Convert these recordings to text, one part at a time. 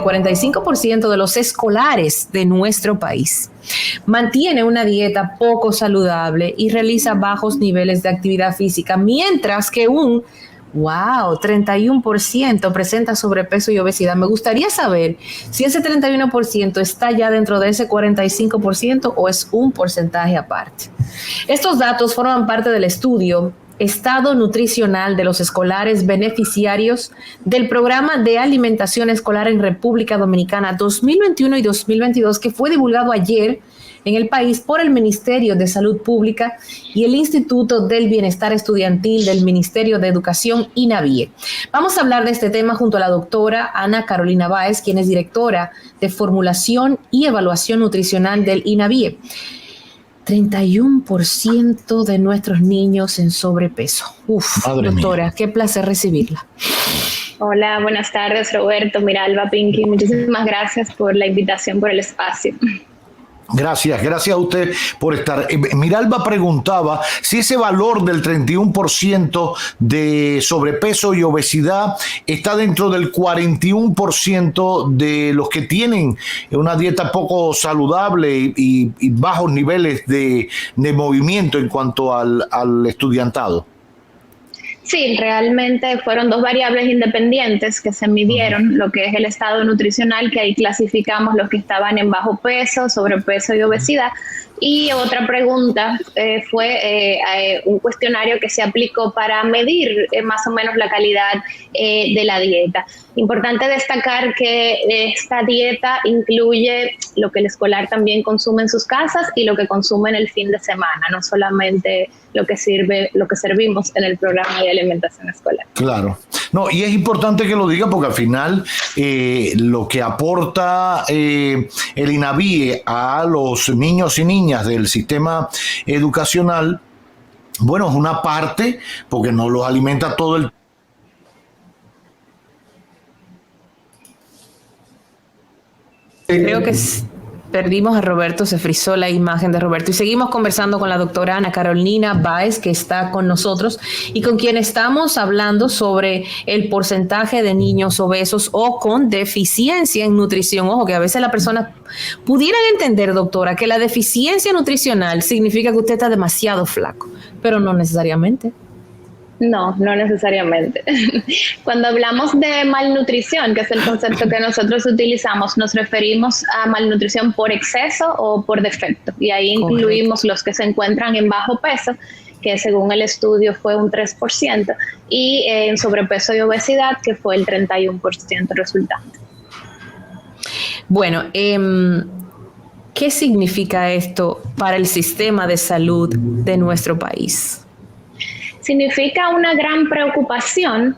el 45% de los escolares de nuestro país mantiene una dieta poco saludable y realiza bajos niveles de actividad física, mientras que un 31% presenta sobrepeso y obesidad. Me gustaría saber si ese 31% está ya dentro de ese 45% o es un porcentaje aparte. Estos datos forman parte del estudio Estado Nutricional de los Escolares Beneficiarios del Programa de Alimentación Escolar en República Dominicana 2021 y 2022, que fue divulgado ayer en el país por el Ministerio de Salud Pública y el Instituto del Bienestar Estudiantil del Ministerio de Educación, INAVIE. Vamos a hablar de este tema junto a la doctora Ana Carolina Báez, quien es directora de Formulación y Evaluación Nutricional del INAVIE. 31% de nuestros niños en sobrepeso. Madre doctora, mía. Qué placer recibirla. Hola, buenas tardes, Roberto, Miralba, Pinky. Muchísimas gracias por la invitación, por el espacio. Gracias a usted por estar. Miralba preguntaba si ese valor del 31% de sobrepeso y obesidad está dentro del 41% de los que tienen una dieta poco saludable y bajos niveles de movimiento en cuanto al estudiantado. Sí, realmente fueron dos variables independientes que se midieron, lo que es el estado nutricional, que ahí clasificamos los que estaban en bajo peso, sobrepeso y obesidad. Y otra pregunta fue un cuestionario que se aplicó para medir más o menos la calidad de la dieta. Importante destacar que esta dieta incluye lo que el escolar también consume en sus casas y lo que consume en el fin de semana, no solamente lo que servimos en el programa de alimentación escolar. Claro. No, y es importante que lo diga porque al final lo que aporta el INAVIE a los niños y niñas del sistema educacional, bueno, es una parte porque no los alimenta todo el tiempo. Creo que perdimos a Roberto, se frizó la imagen de Roberto y seguimos conversando con la doctora Ana Carolina Báez, que está con nosotros y con quien estamos hablando sobre el porcentaje de niños obesos o con deficiencia en nutrición. Ojo, que a veces las personas pudieran entender, doctora, que la deficiencia nutricional significa que usted está demasiado flaco, pero no necesariamente. No necesariamente. Cuando hablamos de malnutrición, que es el concepto que nosotros utilizamos, nos referimos a malnutrición por exceso o por defecto. Y ahí incluimos los que se encuentran en bajo peso, que según el estudio fue un 3%, y en sobrepeso y obesidad, que fue el 31% resultante. Bueno, ¿qué significa esto para el sistema de salud de nuestro país? Significa una gran preocupación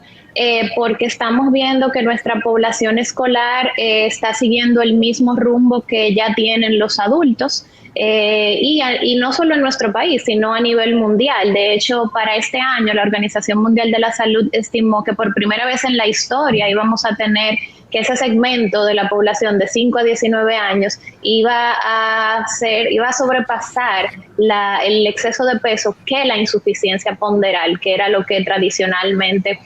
porque estamos viendo que nuestra población escolar está siguiendo el mismo rumbo que ya tienen los adultos y no solo en nuestro país, sino a nivel mundial. De hecho, para este año la Organización Mundial de la Salud estimó que por primera vez en la historia íbamos a tener que ese segmento de la población de 5 a 19 años iba a sobrepasar el exceso de peso que la insuficiencia ponderal, que era lo que tradicionalmente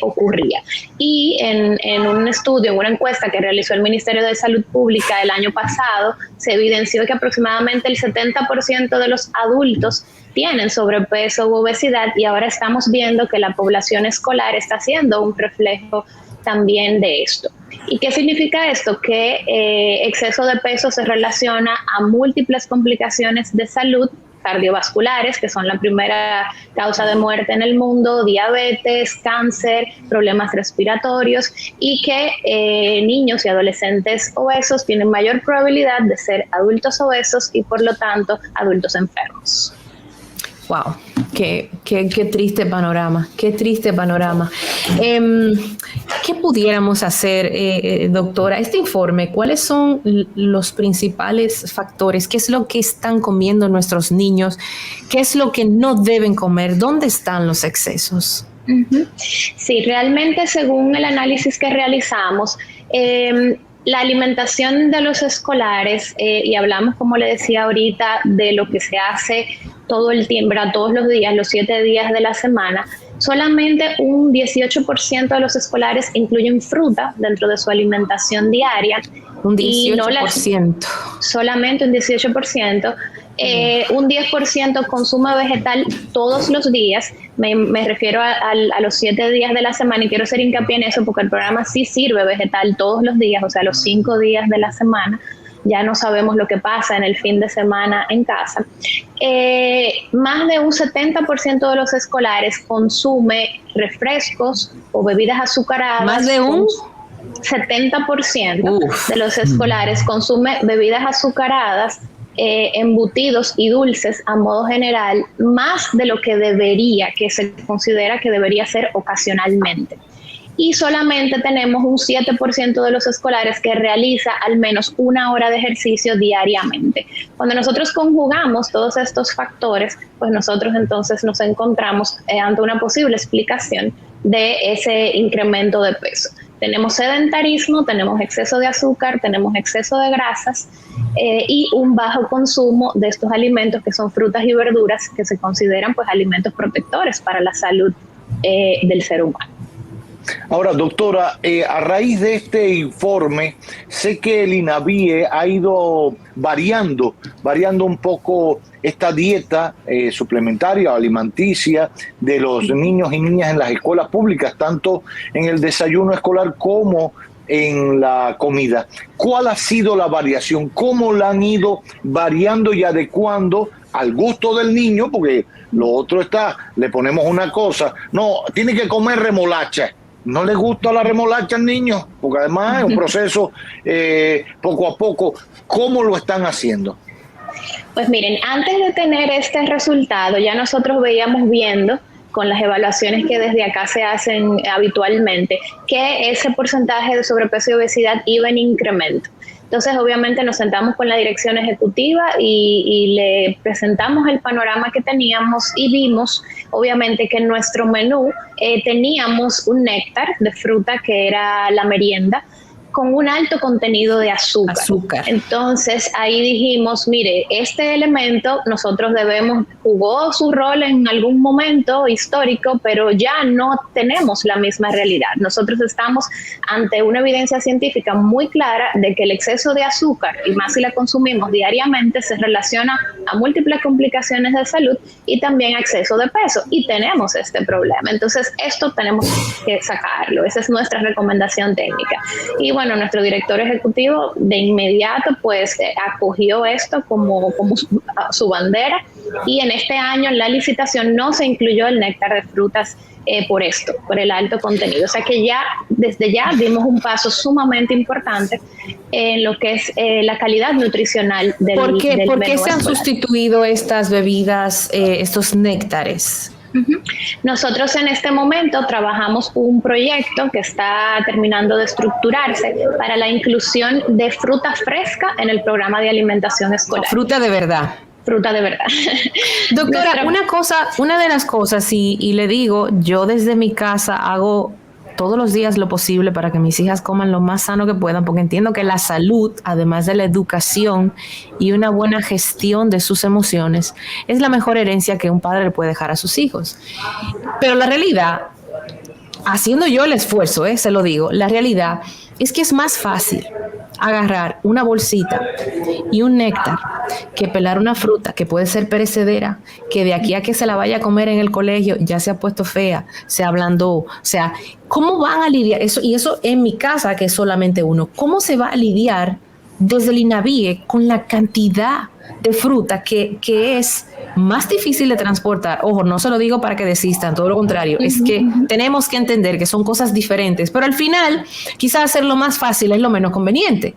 ocurría. Y en un estudio, en una encuesta que realizó el Ministerio de Salud Pública el año pasado, se evidenció que aproximadamente el 70% de los adultos tienen sobrepeso u obesidad, y ahora estamos viendo que la población escolar está siendo un reflejo también de esto. ¿Y qué significa esto? Que exceso de peso se relaciona a múltiples complicaciones de salud cardiovasculares, que son la primera causa de muerte en el mundo, diabetes, cáncer, problemas respiratorios, y que niños y adolescentes obesos tienen mayor probabilidad de ser adultos obesos y por lo tanto adultos enfermos. Wow, qué triste panorama, qué triste panorama. ¿Qué pudiéramos hacer, doctora? Este informe, ¿cuáles son los principales factores? ¿Qué es lo que están comiendo nuestros niños? ¿Qué es lo que no deben comer? ¿Dónde están los excesos? Sí, realmente según el análisis que realizamos, la alimentación de los escolares, y hablamos, como le decía ahorita, de lo que se hace todo el tiempo, todos los días, los 7 días de la semana, solamente un 18% de los escolares incluyen fruta dentro de su alimentación diaria. Un 18%. Solamente un 18%. Un 10% consume vegetal todos los días. Me refiero a los 7 días de la semana, y quiero hacer hincapié en eso porque el programa sí sirve vegetal todos los días, o sea, los 5 días de la semana. Ya no sabemos lo que pasa en el fin de semana en casa. Más de un 70% de los escolares consume refrescos o bebidas azucaradas. Más de un 70% de los escolares consume bebidas azucaradas, embutidos y dulces a modo general, más de lo que debería, que se considera que debería ser ocasionalmente. Y solamente tenemos un 7% de los escolares que realiza al menos 1 hora de ejercicio diariamente. Cuando nosotros conjugamos todos estos factores, pues nosotros entonces nos encontramos ante una posible explicación de ese incremento de peso. Tenemos sedentarismo, tenemos exceso de azúcar, tenemos exceso de grasas y un bajo consumo de estos alimentos que son frutas y verduras, que se consideran pues alimentos protectores para la salud del ser humano. Ahora, doctora, a raíz de este informe, sé que el INAVIE ha ido variando un poco esta dieta suplementaria o alimenticia de los niños y niñas en las escuelas públicas, tanto en el desayuno escolar como en la comida. ¿Cuál ha sido la variación? ¿Cómo la han ido variando y adecuando al gusto del niño? Porque lo otro está, le ponemos una cosa, no, tiene que comer remolacha. ¿No le gusta la remolacha al niño? Porque además es un proceso poco a poco. ¿Cómo lo están haciendo? Pues miren, antes de tener este resultado, ya nosotros veíamos viendo con las evaluaciones que desde acá se hacen habitualmente, que ese porcentaje de sobrepeso y obesidad iba en incremento. Entonces, obviamente, nos sentamos con la dirección ejecutiva y le presentamos el panorama que teníamos y vimos, obviamente, que en nuestro menú teníamos un néctar de fruta que era la merienda, con un alto contenido de azúcar. Entonces ahí dijimos, mire, este elemento nosotros jugó su rol en algún momento histórico, pero ya no tenemos la misma realidad. Nosotros estamos ante una evidencia científica muy clara de que el exceso de azúcar, y más si la consumimos diariamente, se relaciona a múltiples complicaciones de salud y también a exceso de peso, y tenemos este problema. Entonces esto tenemos que sacarlo, esa es nuestra recomendación técnica. Y bueno, nuestro director ejecutivo de inmediato pues acogió esto como su bandera, y en este año en la licitación no se incluyó el néctar de frutas por esto, por el alto contenido. O sea que ya, desde ya dimos un paso sumamente importante en lo que es la calidad nutricional del menú escolar. ¿Por qué se han sustituido estas bebidas, estos néctares? Nosotros en este momento trabajamos un proyecto que está terminando de estructurarse para la inclusión de fruta fresca en el programa de alimentación escolar. Fruta de verdad. Fruta de verdad. Doctora, una de las cosas, y le digo, yo desde mi casa hago todos los días lo posible para que mis hijas coman lo más sano que puedan, porque entiendo que la salud, además de la educación y una buena gestión de sus emociones, es la mejor herencia que un padre le puede dejar a sus hijos. Pero la realidad, haciendo yo el esfuerzo, se lo digo, la realidad es que es más fácil agarrar una bolsita y un néctar que pelar una fruta que puede ser perecedera, que de aquí a que se la vaya a comer en el colegio ya se ha puesto fea, se ablandó. O sea, ¿cómo van a lidiar eso? Y eso en mi casa, que es solamente uno, ¿cómo se va a lidiar desde el INAVIE con la cantidad de fruta que es más difícil de transportar? Ojo, no se lo digo para que desistan, todo lo contrario, es que tenemos que entender que son cosas diferentes, pero al final quizás hacerlo más fácil es lo menos conveniente.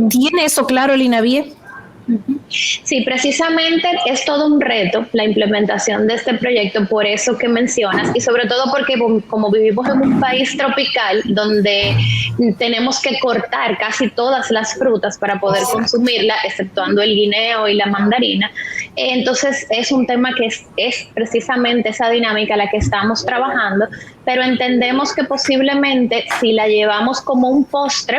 ¿Tiene eso claro el INAVIE? Sí, precisamente es todo un reto la implementación de este proyecto, por eso que mencionas, y sobre todo porque como vivimos en un país tropical donde tenemos que cortar casi todas las frutas para poder consumirla, exceptuando el guineo y la mandarina, entonces es un tema que es precisamente esa dinámica la que estamos trabajando, pero entendemos que posiblemente si la llevamos como un postre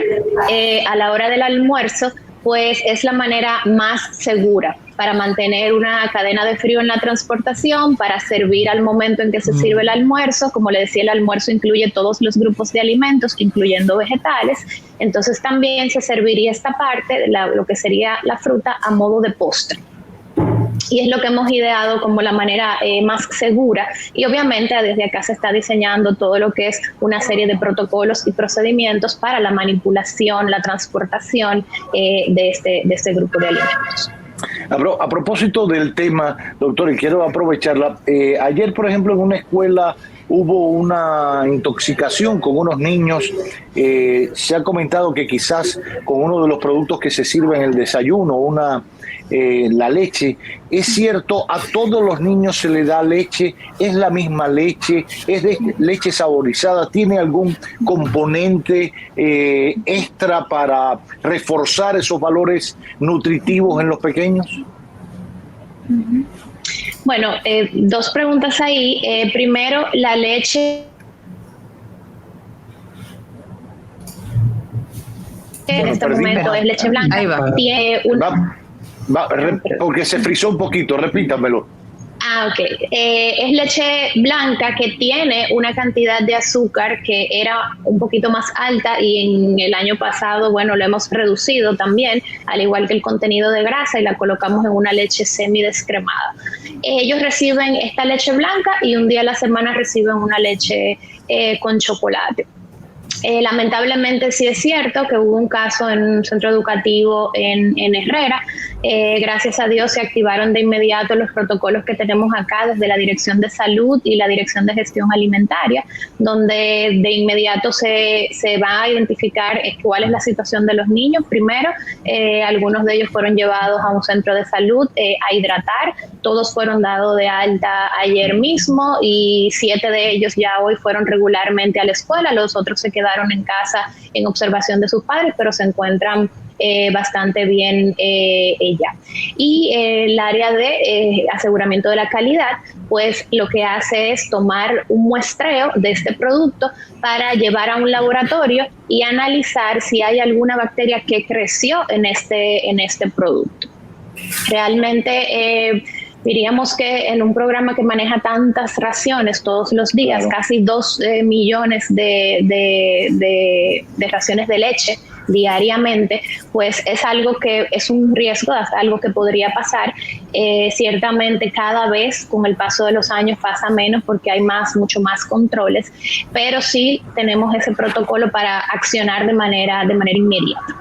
a la hora del almuerzo, pues es la manera más segura para mantener una cadena de frío en la transportación, para servir al momento en que se sirve el almuerzo. Como le decía, el almuerzo incluye todos los grupos de alimentos, incluyendo vegetales. Entonces también se serviría esta parte, lo que sería la fruta, a modo de postre. Y es lo que hemos ideado como la manera más segura, y obviamente desde acá se está diseñando todo lo que es una serie de protocolos y procedimientos para la manipulación, la transportación de este grupo de alimentos. A propósito del tema, doctor, y quiero aprovecharla, ayer, por ejemplo, en una escuela hubo una intoxicación con unos niños. Se ha comentado que quizás con uno de los productos que se sirve en el desayuno, la leche. ¿Es cierto? ¿A todos los niños se le da leche? ¿Es la misma leche? ¿Es de leche saborizada? ¿Tiene algún componente extra para reforzar esos valores nutritivos en los pequeños? Bueno, dos preguntas ahí. Primero, la leche en este momento es leche blanca. Ahí va. Tiene Porque se frizó un poquito, repítamelo. Ok. Es leche blanca que tiene una cantidad de azúcar que era un poquito más alta, y en el año pasado, bueno, lo hemos reducido también, al igual que el contenido de grasa, y la colocamos en una leche semidescremada. Ellos reciben esta leche blanca y un día a la semana reciben una leche con chocolate. Lamentablemente sí es cierto que hubo un caso en un centro educativo en Herrera. Gracias a Dios se activaron de inmediato los protocolos que tenemos acá desde la Dirección de Salud y la Dirección de Gestión Alimentaria, donde de inmediato se va a identificar cuál es la situación de los niños. Primero, algunos de ellos fueron llevados a un centro de salud a hidratar. Todos fueron dados de alta ayer mismo, y 7 de ellos ya hoy fueron regularmente a la escuela. Los otros se quedaron en casa en observación de sus padres, pero se encuentran bastante bien ella. Y el área de aseguramiento de la calidad, pues lo que hace es tomar un muestreo de este producto para llevar a un laboratorio y analizar si hay alguna bacteria que creció en este producto. Realmente diríamos que en un programa que maneja tantas raciones todos los días, claro, casi 2 millones de raciones de leche diariamente, pues es algo que es un riesgo, es algo que podría pasar. Ciertamente cada vez con el paso de los años pasa menos porque hay mucho más controles, pero sí tenemos ese protocolo para accionar de manera inmediata.